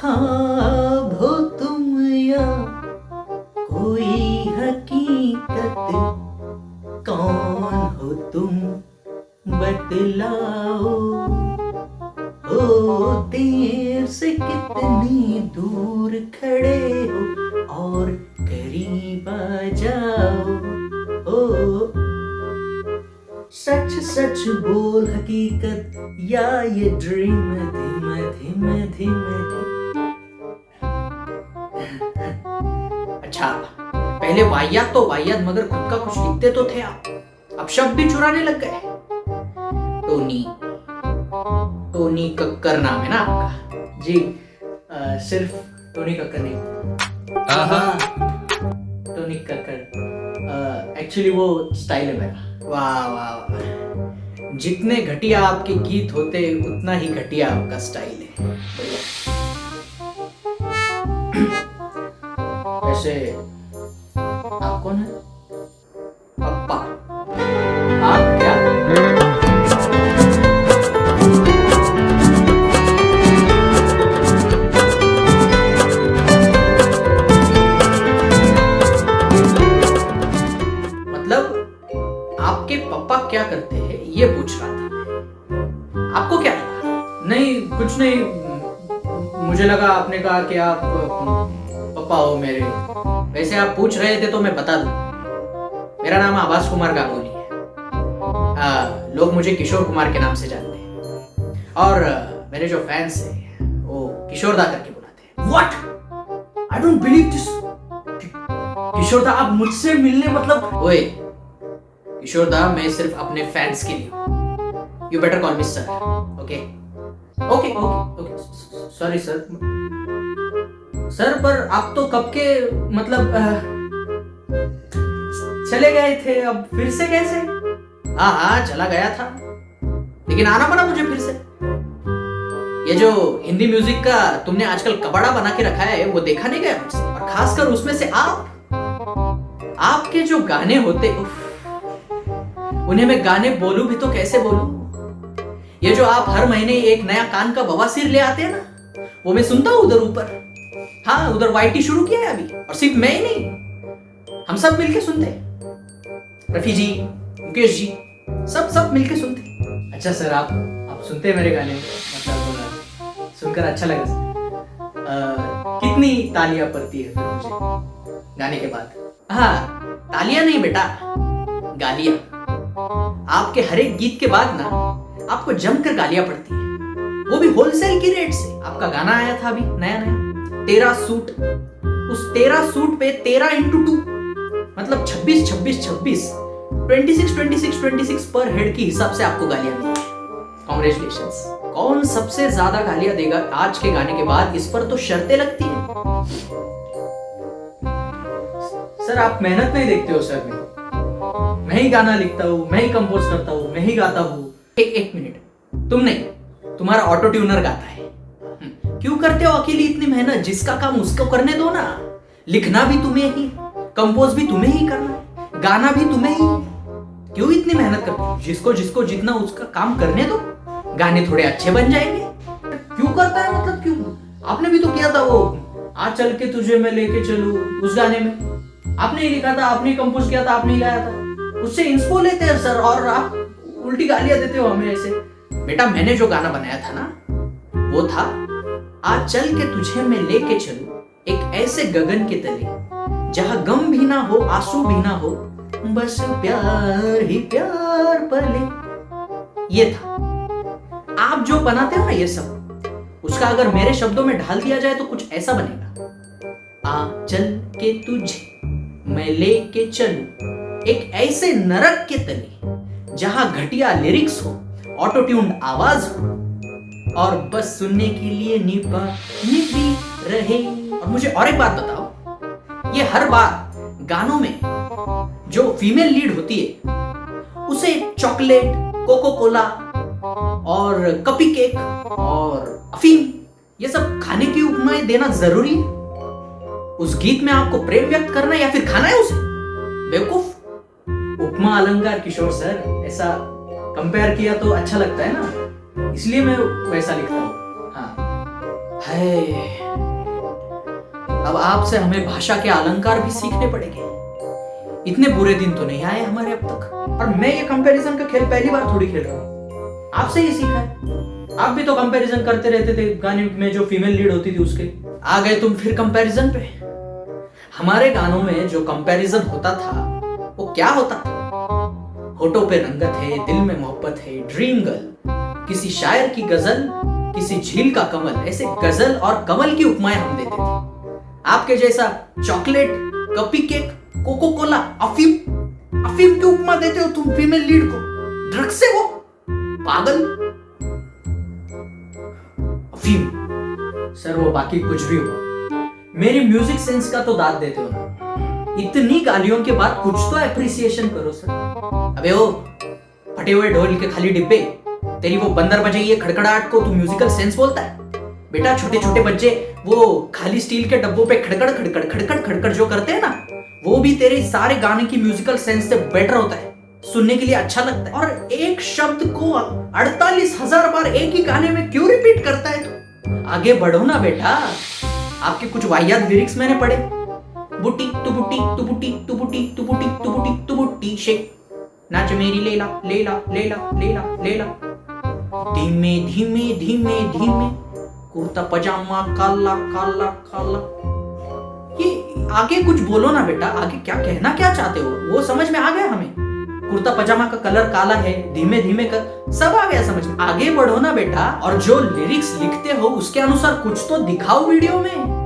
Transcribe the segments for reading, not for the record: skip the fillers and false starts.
ख्वाब हो तुम या कोई हकीकत, कौन हो तुम बतलाओ। ओ देर से कितनी दूर खड़े हो और करीब आ जाओ। ओ सच सच बोल हकीकत या ये ड्रीम, धीमे धीमे धीमे अच्छा, पहले वाहियात तो वाहियात मगर खुद का कुछ लिखते तो थे आप, अब शब्द भी चुराने लग गए। टोनी, टोनी कक्कर नाम है ना आपका? जी सिर्फ टोनी कक्कर नहीं, टोनी कक्कर एक्चुअली वो स्टाइल है मेरा। वाह वाह वाह, जितने घटिया आपके गीत होते उतना ही घटिया आपका स्टाइल है। वैसे आप कौन है? पप्पा? आप क्या? मतलब आपके पापा क्या करते हैं ये पूछ रहा था। आपको क्या लगा? नहीं कुछ नहीं, मुझे लगा आपने कहा कि आप पापा हो मेरे। वैसे आप पूछ रहे थे तो मैं बता दूं, मेरा नाम आभास कुमार गांगुली है। लोग मुझे किशोर कुमार के नाम से जानते हैं और मेरे जो फैंस हैं वो किशोर दा करके बुलाते हैं। What? I don't believe this. Kishore da आप मुझसे मिलने मतलब? ओए किशोर दा, मैं सिर्फ अपने फैंस के लिए हूं। You better call me sir. Okay okay okay, sorry sir. Sir पर आप तो कब के मतलब चले गए थे, अब फिर से कैसे? हाँ चला गया था, लेकिन आना पड़ा मुझे फिर से। ये जो हिंदी म्यूजिक का तुमने आजकल कबाड़ा बना के रखा है वो देखा नहीं गया मुझसे, और खासकर उसमें से आपके जो गाने होते, उन्हें मैं गाने बोलूं भी तो कैसे बोलूं? ये जो आप हर महीने एक नया कान का बवासीर ले आते हैं ना, वो मैं सुनता हूं उधर ऊपर। हाँ उधर वाईटी शुरू किया है अभी, और सिर्फ मैं ही नहीं, हम सब मिलके सुनते हैं। रफी जी, मुकेश जी, सब मिलके सुनते। अच्छा सर, आप सुनते हैं मेरे गाने? मतलब सुनकर अच्छा लगा सर। कितनी तालियां पड़ती है फिर मुझे गाने के बाद? हाँ तालियां नहीं बेटा, गालियां। आपके हर एक गीत के बाद ना आपको जमकर गालियां पड़ती है, वो भी होलसेल की रेट से। आपका गाना आया था अभी नया नया, 13 सूट। उस 13 सूट पे 13x2 मतलब 26 26 26 26 26 26 पर हेड की हिसाब से आपको गालियां मिली। कांग्रेचुलेशंस। कौन सबसे ज्यादा गालियां देगा आज के गाने के बाद, इस पर तो शर्तें लगती है। सर आप मेहनत नहीं देखते हो सर, मैं ही गाना लिखता हूँ, मैं ही कंपोज करता हूँ, मैं ही गाता हूँ। एक मिनट, तुम नहीं, तुम्हारा ऑटो ट्यूनर गाता है। क्यों करते हो अकेली इतनी मेहनत? जिसका काम उसको करने दो ना। लिखना भी तुम्हें ही, कंपोज भी तुम्हें ही करना है, गाना भी तुम्हें ही। क्यों इतनी मेहनत करते हो? जिसको जिसको जितना उसका काम करने दो, गाने थोड़े अच्छे बन जाएंगे। क्यों करता है मतलब क्यों? आपने भी तो किया था वो आज चल के तुझे मैं लेके चलूं, उस गाने में आपने ही लिखा था, आपने ही कंपोज किया था, आपने ही गाया था। उससे इंस्पो लेते हैं सर, और आप उल्टी गालियां देते हो हमें ऐसे। बेटा मैंने जो गाना बनाया था ना, वो था आज चल के तुझे मैं लेके चलूं एक ऐसे गगन के तले जहां गम भी ना हो, आंसू भी ना हो, बस प्यार ही प्यार पले। ये था। आप जो बनाते हो ना ये सब, उसका अगर मेरे शब्दों में ढाल दिया जाए तो कुछ ऐसा बनेगा। आ चल के तुझे मैं लेके चलूं एक ऐसे नरक के तले जहां घटिया लिरिक्स हो, ऑटो ट्यून आवाज हो, और बस सुनने के लिए निपी रहे। और मुझे और एक बात बताओ, ये हर बार गानों में जो फीमेल लीड होती है उसे चॉकलेट, कोको कोला और कपी केक और अफीम ये सब खाने की उपमाएं देना जरूरी है? उस गीत में आपको प्रेम व्यक्त करना है या फिर खाना है उसे? बेवकूफ। उपमा अलंकार किशोर सर, ऐसा कंपेयर किया तो अच्छा लगता है ना, इसलिए मैं वैसा लिखता हूँ। हाँ है अब आपसे हमें भाषा के अलंकार भी सीखने पड़ेंगे। इतने बुरे दिन तो नहीं आए हमारे अब तक। और मैं ये कंपैरिजन का खेल पहली बार थोड़ी खेल रहा हूँ, आपसे ही सीखा है। आप भी तो कंपैरिजन करते रहते थे गाने में जो फीमेल लीड होती थी उसके। आ गए तुम फिर कंपैरिजन पे। हमारे गानों में जो कंपैरिजन होता था वो क्या होता था? होठों पे रंगत है, दिल में मोहब्बत है, ड्रीम गर्ल, किसी शायर की गजल, किसी झील का कमल, ऐसे गजल और कमल की उपमाएं हम देते थे। आपके जैसा चॉकलेट, कपी केक, कोको कोला, अफीम की उपमा देते हो तुम फीमेल लीड को। ड्रग्स से वो पागल। अफीम सर, वो बाकी कुछ भी हो, मेरी म्यूजिक सेंस का तो दाद देते हो ना। इतनी गालियों के बाद कुछ तो एप्रिसिएशन करो सर। अबे ओ फटे हुए ढोल के खाली डिब्बे, तेरी वो बंदर बजाई है खड़खड़ाहट को तू म्यूजिकल सेंस बोलता है? बेटा छोटे छोटे बच्चे वो खाली स्टील के डब्बों पे खड़खड़ खड़खड़ खड़खड़ खड़खड़ जो करते हैं ना, वो भी तेरे सारे गाने की म्यूजिकल सेंस से बेटर होता है, सुनने के लिए अच्छा लगता है। और एक शब्द को 48,000 बार एक ही गाने में क्यों रिपीट करता है तू? आगे बढ़ो ना बेटा। आपके कुछ वाहियात लिरिक्स मैंने पढ़े, बुट्टी तू बुट्टी तू बुट्टी तू बुट्टी तू बुट्टी तू बुट्टी तू बुट्टी शेक, नाच मेरी लेला लेला लेला लेला लेला, धीमे धीमे धीमे धीमे, कुर्ता पजामा काला काला काला। ये आगे कुछ बोलो ना बेटा, आगे क्या कहना क्या चाहते हो वो समझ में आ गया हमें। कुर्ता पजामा का कलर काला है, धीमे धीमे कर, सब आ गया समझ में। आगे बढ़ो ना बेटा, और जो लिरिक्स लिखते हो उसके अनुसार कुछ तो दिखाओ वीडियो में।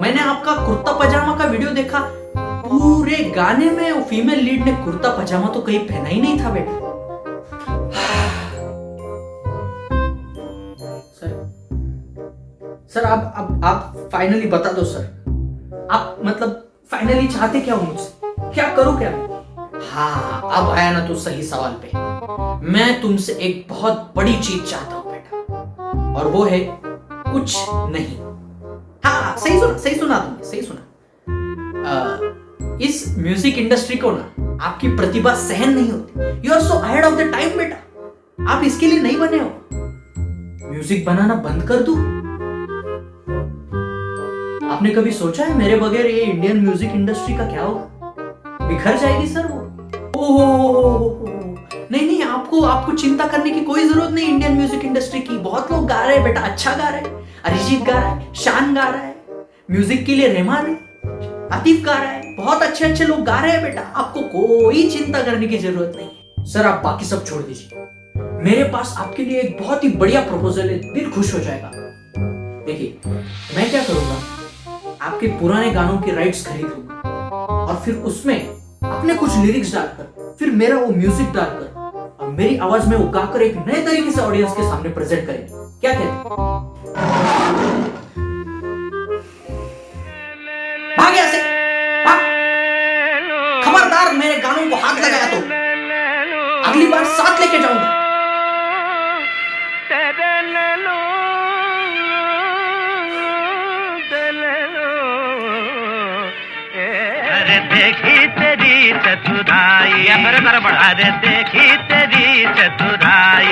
मैंने आपका कुर्ता पजामा का वीडियो देखा, पूरे गाने में फीमेल लीड ने कुर्ता पजामा तो कहीं पहना ही नहीं था बेटा। सर आप फाइनली बता दो सर, आप मतलब फाइनली चाहते क्या हो मुझसे? क्या करूं क्या? हाँ, अब आया ना तू सही सवाल पे। मैं तुमसे एक बहुत बड़ी चीज चाहता हूं बेटा, और वो है कुछ नहीं। हाँ, सही सुना तुमने, सही सुना। इस म्यूजिक इंडस्ट्री को ना आपकी प्रतिभा सहन नहीं होती। You are so ahead of the time बेटा, आप इसके लिए नहीं बने हो। म्यूजिक बनाना बंद कर दूं? आपने कभी सोचा है मेरे बगैर ये इंडियन म्यूजिक इंडस्ट्री का क्या होगा? बिखर जाएगी सर वो। नहीं, आपको चिंता करने की कोई जरूरत नहीं। इंडियन म्यूजिक इंडस्ट्री की बहुत लोग गा रहे हैं बेटा, अच्छा गा रहे हैं। अरिजीत गा रहा है, शान गा रहा है, म्यूजिक के लिए रहमान है, आतिफ गा रहा है, बहुत अच्छे अच्छे लोग गा रहे हैं बेटा। आपको कोई चिंता करने की जरूरत नहीं। सर आप बाकी सब छोड़ दीजिए, मेरे पास आपके लिए एक बहुत ही बढ़िया प्रपोजल है, दिल खुश हो जाएगा। देखिए, मैं क्या करूंगा, आपके पुराने गानों के राइट्स खरीद लूंगा और फिर उसमें अपने कुछ लिरिक्स डालकर, फिर मेरा वो म्यूजिक डालकर और मेरी आवाज में वो गाकर एक नए तरीके से ऑडियंस के सामने प्रेजेंट करेंगे। क्या कहते हैं? भाग यहाँ से, भाग। खबरदार मेरे गानों को हाथ लगाया तो अगली बार साथ लेके जाऊंगा। अरे देखी तेरी चतुराई, अरे देखी तेरी चतुराई,